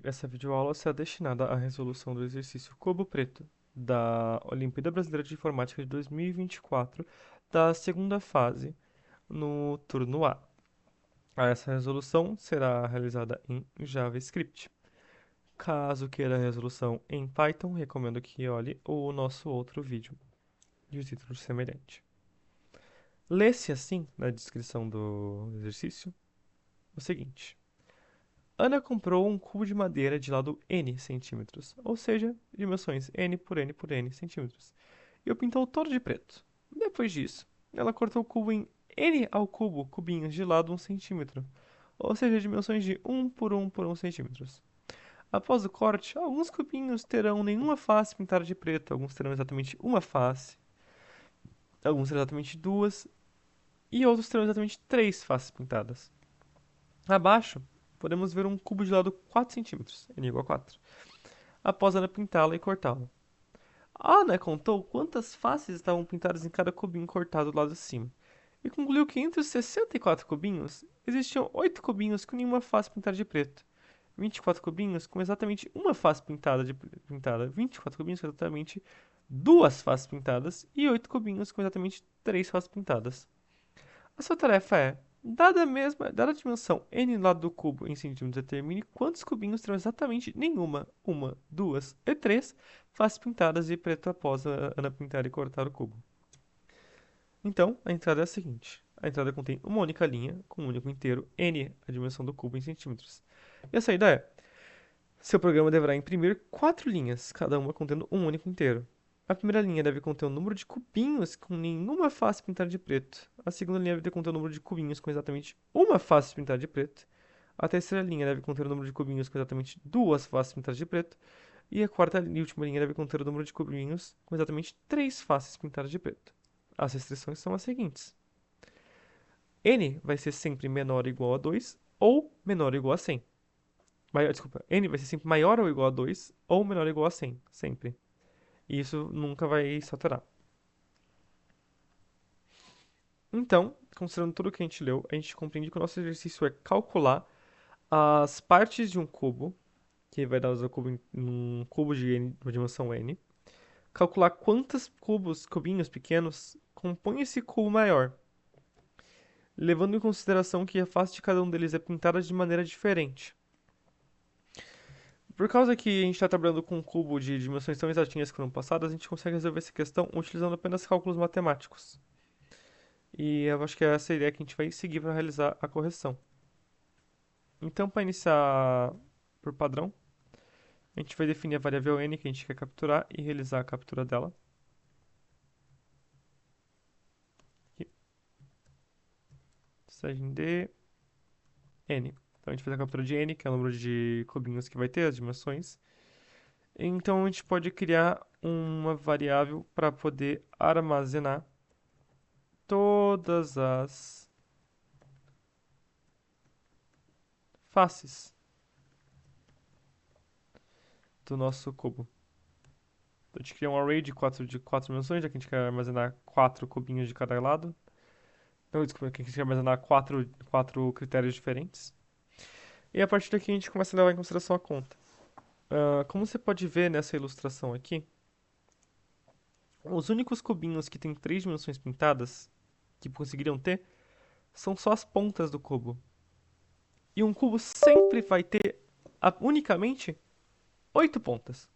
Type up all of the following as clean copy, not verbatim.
Essa videoaula será destinada à resolução do exercício Cubo Preto da Olimpíada Brasileira de Informática de 2024, da segunda fase, no turno A. Essa resolução será realizada em JavaScript. Caso queira a resolução em Python, recomendo que olhe o nosso outro vídeo de título semelhante. Lê-se assim, na descrição do exercício, o seguinte: Ana comprou um cubo de madeira de lado n centímetros, ou seja, dimensões n por n por n centímetros, e o pintou todo de preto. Depois disso, ela cortou o cubo em n ao cubo cubinhos de lado 1 centímetro, ou seja, dimensões de 1 por 1 por 1 centímetros. Após o corte, alguns cubinhos terão nenhuma face pintada de preto, alguns terão exatamente uma face, alguns terão exatamente duas, e outros terão exatamente três faces pintadas. Abaixo, podemos ver um cubo de lado 4 centímetros, n igual a 4, após Ana pintá-la e cortá-la. A Ana contou quantas faces estavam pintadas em cada cubinho cortado do lado de cima, e concluiu que entre os 64 cubinhos, existiam 8 cubinhos com nenhuma face pintada de preto, 24 cubinhos com exatamente uma face pintada, 24 cubinhos com exatamente duas faces pintadas e 8 cubinhos com exatamente três faces pintadas. A sua tarefa é, dada a dimensão n lado do cubo em centímetros, determine quantos cubinhos terão exatamente nenhuma, uma, duas e três faces pintadas de preto após a Ana pintar e cortar o cubo. Então, a entrada é a seguinte. A entrada contém uma única linha, com um único inteiro, n, a dimensão do cubo em centímetros. E a saída é, seu programa deverá imprimir 4 linhas, cada uma contendo um único inteiro. A primeira linha deve conter o número de cubinhos com nenhuma face pintada de preto. A segunda linha deve conter o número de cubinhos com exatamente uma face pintada de preto. A terceira linha deve conter o número de cubinhos com exatamente duas faces pintadas de preto. E a quarta e última linha deve conter o número de cubinhos com exatamente três faces pintadas de preto. As restrições são as seguintes: n vai ser sempre menor ou igual a 2 ou menor ou igual a 100. Desculpa, n vai ser sempre maior ou igual a 2 ou menor ou igual a 100, sempre. E isso nunca vai se alterar. Então, considerando tudo que a gente leu, a gente compreende que o nosso exercício é calcular as partes de um cubo, que vai dar o cubo em um cubo de n, uma dimensão n, calcular quantos cubinhos pequenos compõem esse cubo maior, levando em consideração que a face de cada um deles é pintada de maneira diferente. Por causa que a gente está trabalhando com um cubo de dimensões tão exatinhas que foram passadas, a gente consegue resolver essa questão utilizando apenas cálculos matemáticos. E eu acho que é essa a ideia que a gente vai seguir para realizar a correção. Então, para iniciar por padrão, a gente vai definir a variável n que a gente quer capturar e realizar a captura dela. Aqui. String de n. Então, a gente faz a captura de n, que é o número de cubinhos que vai ter, as dimensões. Então, a gente pode criar uma variável para poder armazenar todas as faces do nosso cubo. Então, a gente cria um array de quatro dimensões, já que a gente quer armazenar 4 cubinhos de cada lado. Não, desculpa, que a gente quer armazenar quatro critérios diferentes. E a partir daqui a gente começa a levar em consideração a conta. Como você pode ver nessa ilustração aqui, os únicos cubinhos que têm 3 dimensões pintadas, que conseguiriam ter, são só as pontas do cubo. E um cubo sempre vai ter unicamente 8 pontas.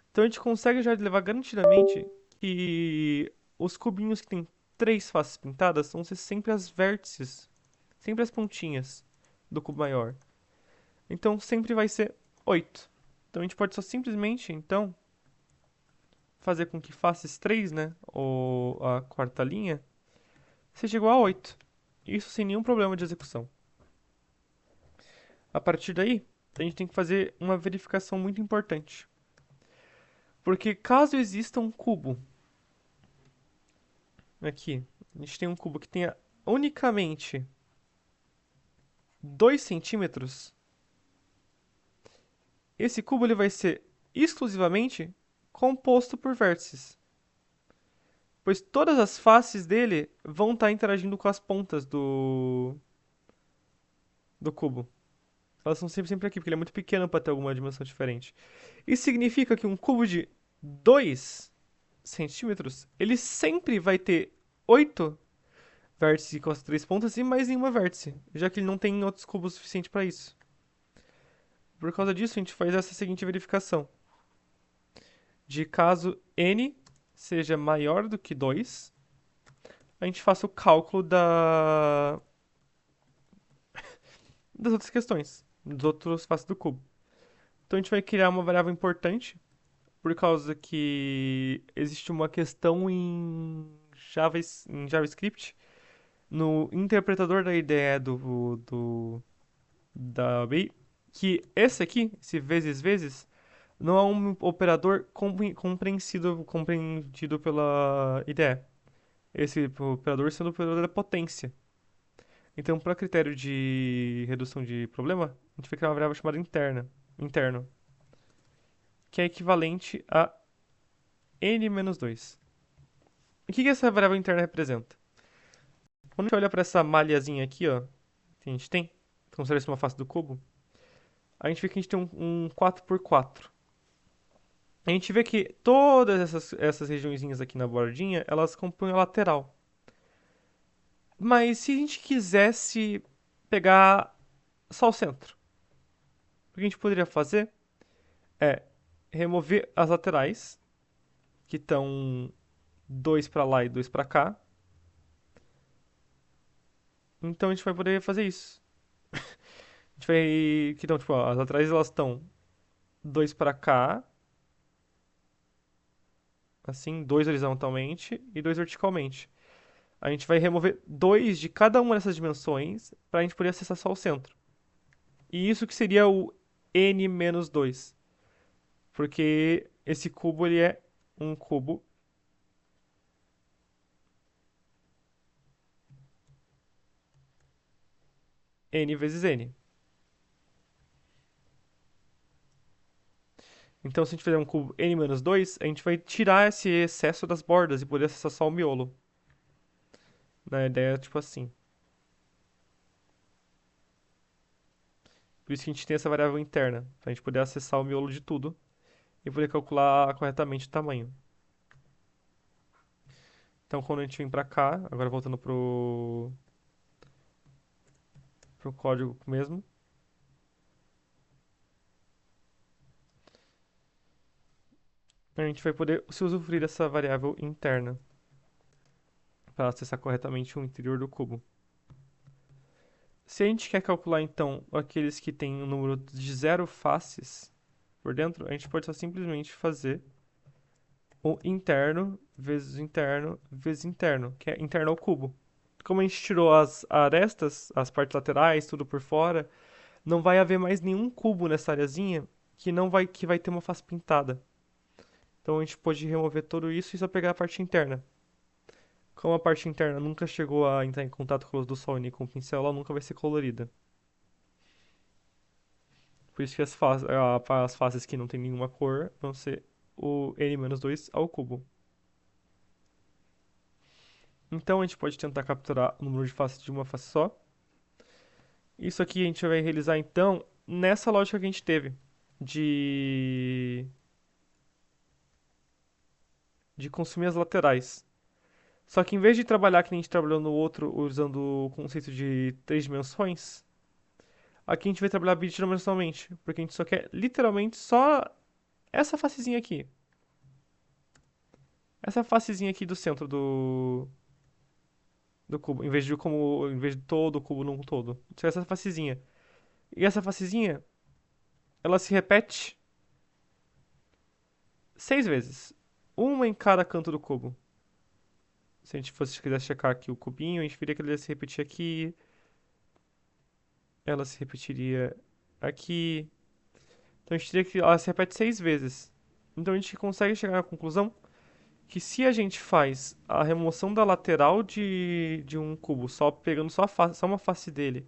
Então a gente consegue já levar garantidamente que os cubinhos que têm 3 faces pintadas vão ser sempre as vértices, sempre as pontinhas do cubo maior. Então sempre vai ser 8. Então a gente pode só simplesmente, então, fazer com que faces 3, né, ou a quarta linha, seja igual a 8. Isso sem nenhum problema de execução. A partir daí, a gente tem que fazer uma verificação muito importante. Porque caso exista um cubo, aqui, a gente tem um cubo que tenha unicamente 2 centímetros, esse cubo ele vai ser exclusivamente composto por vértices. Pois todas as faces dele vão estar interagindo com as pontas do cubo. Elas são sempre aqui, porque ele é muito pequeno para ter alguma dimensão diferente. Isso significa que um cubo de 2 centímetros, ele sempre vai ter 8 vértices com as 3 pontas e mais nenhuma vértice, já que ele não tem outros cubos suficientes para isso. Por causa disso, a gente faz essa seguinte verificação. De caso n seja maior do que 2, a gente faça o cálculo das outras questões, dos outros faces do cubo. Então a gente vai criar uma variável importante, por causa que existe uma questão em JavaScript, no interpretador da ideia da API, que esse aqui, esse vezes, não é um operador compreendido pela IDE. Esse operador sendo o operador da potência. Então, para critério de redução de problema, a gente vai criar uma variável chamada interno, que é equivalente a n-2. O que essa variável interna representa? Quando a gente olha para essa malhazinha aqui, ó, que a gente tem, como se fosse uma face do cubo, a gente vê que a gente tem um 4x4. A gente vê que todas essas regiõezinhas aqui na bordinha, elas compõem a lateral. Mas se a gente quisesse pegar só o centro, o que a gente poderia fazer é remover as laterais, que estão dois para lá e dois para cá. Então a gente vai poder fazer isso. A gente vai. Então, tipo, ó, as laterais elas estão dois para cá, assim, dois horizontalmente e dois verticalmente. A gente vai remover dois de cada uma dessas dimensões para a gente poder acessar só o centro. E isso que seria o n-2. Porque esse cubo ele é um cubo n vezes n. Então, se a gente fizer um cubo n-2, a gente vai tirar esse excesso das bordas e poder acessar só o miolo. Na ideia, tipo assim. Por isso que a gente tem essa variável interna, para a gente poder acessar o miolo de tudo e poder calcular corretamente o tamanho. Então, quando a gente vem para cá, agora voltando pro código mesmo, a gente vai poder se usufruir dessa variável interna para acessar corretamente o interior do cubo. Se a gente quer calcular, então, aqueles que têm um número de zero faces por dentro, a gente pode só simplesmente fazer o interno vezes interno, que é interno ao cubo. Como a gente tirou as arestas, as partes laterais, tudo por fora, não vai haver mais nenhum cubo nessa areazinha que vai ter uma face pintada. Então a gente pode remover tudo isso e só pegar a parte interna. Como a parte interna nunca chegou a entrar em contato com a luz do sol nem com o pincel, ela nunca vai ser colorida. Por isso que as faces que não tem nenhuma cor vão ser o n-2 ao cubo. Então a gente pode tentar capturar o número de faces de uma face só. Isso aqui a gente vai realizar então nessa lógica que a gente teve de, de consumir as laterais. Só que em vez de trabalhar que nem a gente trabalhou no outro usando o conceito de três dimensões, aqui a gente vai trabalhar bidimensionalmente, porque a gente só quer literalmente só essa facezinha aqui. Essa facezinha aqui do centro do cubo, em vez de todo o cubo num todo. Só essa facezinha. E essa facezinha, ela se repete 6 vezes. Uma em cada canto do cubo. Se a gente fosse quiser checar aqui o cubinho, a gente veria que ele ia se repetir aqui. Ela se repetiria aqui. Então a gente teria que ela se repete 6 vezes. Então a gente consegue chegar à conclusão que se a gente faz a remoção da lateral de um cubo, só pegando só uma face dele,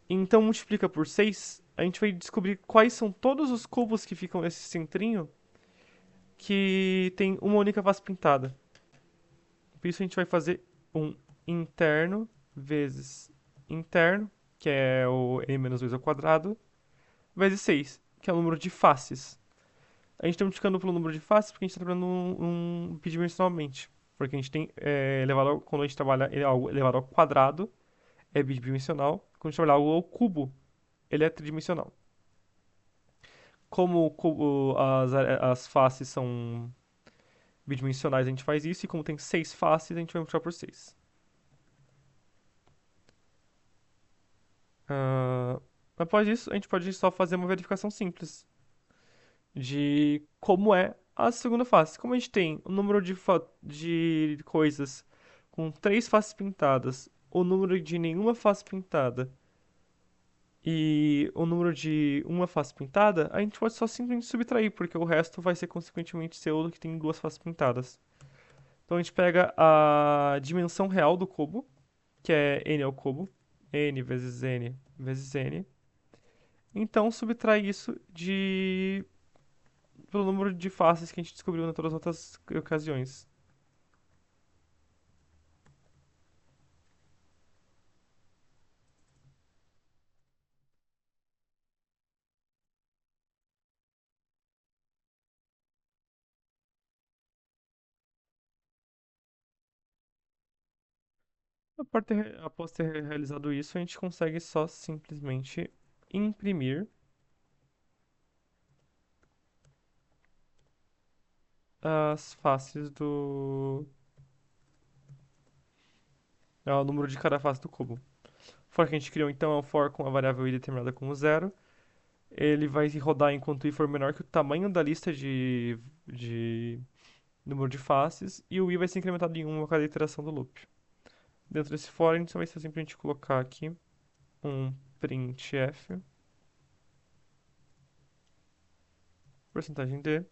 e então multiplica por 6, a gente vai descobrir quais são todos os cubos que ficam nesse centrinho que tem uma única face pintada. Por isso a gente vai fazer um interno vezes interno que é o n menos 2 ao quadrado, vezes 6, que é o número de faces. A gente está multiplicando pelo número de faces porque a gente está trabalhando bidimensionalmente. Porque a gente tem quando a gente trabalha algo elevado ao quadrado, é bidimensional. Quando a gente trabalha algo ao cubo, ele é tridimensional. Como as faces são bidimensionais, a gente faz isso. E como tem 6 faces, a gente vai multiplicar por 6. Após isso, a gente pode só fazer uma verificação simples de como é a segunda face. Como a gente tem o número de coisas com 3 faces pintadas, o número de nenhuma face pintada e o número de uma face pintada, a gente pode só simplesmente subtrair, porque o resto vai ser consequentemente ser o que tem 2 faces pintadas. Então a gente pega a dimensão real do cubo, que é n ao cubo, n vezes n vezes n. Então subtrai isso pelo número de faces que a gente descobriu em todas as outras ocasiões. Após ter realizado isso, a gente consegue só simplesmente imprimir as faces o número de cada face do cubo. O for que a gente criou então é um for com a variável i determinada como zero. Ele vai rodar enquanto i for menor que o tamanho da lista de número de faces, e o i vai ser incrementado em 1 a cada iteração do loop. Dentro desse for, a gente só vai simplesmente colocar aqui um printf, porcentagem d,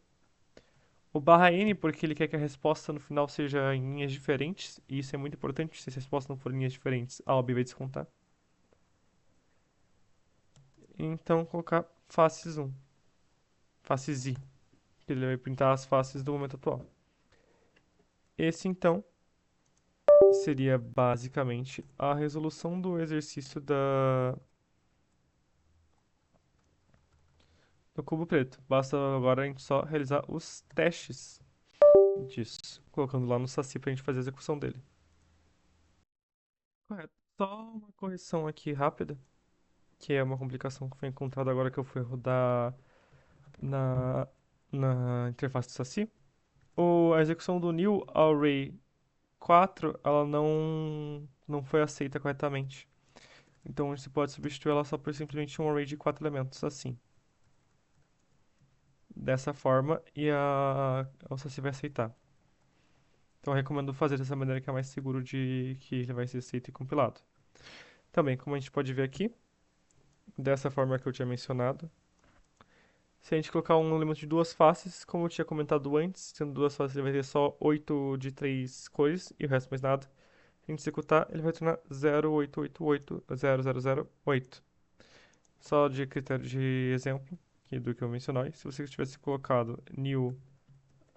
o barra n, porque ele quer que a resposta no final seja em linhas diferentes, e isso é muito importante, se a resposta não for em linhas diferentes, a OB vai descontar. Então, colocar faces 1, faces i, que ele vai printar as faces do momento atual. Esse, então, seria basicamente a resolução do exercício do cubo preto. Basta agora a gente só realizar os testes disso, colocando lá no Saci pra gente fazer a execução dele. Correto. Só uma correção aqui rápida, que é uma complicação que foi encontrada agora que eu fui rodar na, na interface do Saci. A execução do new array 4, ela não foi aceita corretamente. Então você pode substituir ela só por simplesmente um array de 4 elementos, assim. Dessa forma, o Saci vai aceitar. Então eu recomendo fazer dessa maneira que é mais seguro de que ele vai ser aceito e compilado. Também, como a gente pode ver aqui, dessa forma que eu tinha mencionado, se a gente colocar um elemento de duas faces, como eu tinha comentado antes, sendo duas faces ele vai ter só 8 de 3 cores e o resto mais nada. Se a gente executar, ele vai retornar 0,888,0008. Só de critério de exemplo, que do que eu mencionei, se você tivesse colocado new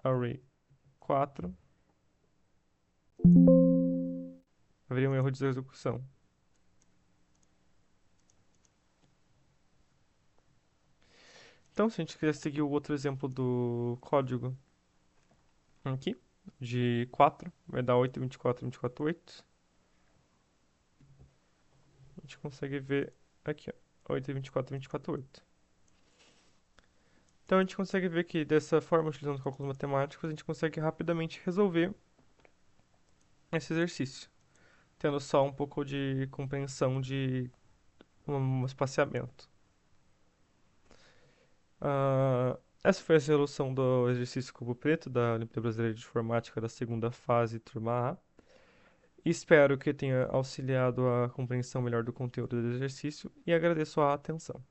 array 4, haveria um erro de execução. Então, se a gente quiser seguir o outro exemplo do código aqui, de 4, vai dar 8, 24, 24, 8. A gente consegue ver aqui, ó, 8, 24, 24, 8. Então, a gente consegue ver que dessa forma, utilizando cálculos matemáticos, a gente consegue rapidamente resolver esse exercício, tendo só um pouco de compreensão de um espaciamento. Essa foi a resolução do exercício cubo preto da Olimpíada Brasileira de Informática da segunda fase, turma A. Espero que tenha auxiliado a compreensão melhor do conteúdo do exercício e agradeço a atenção.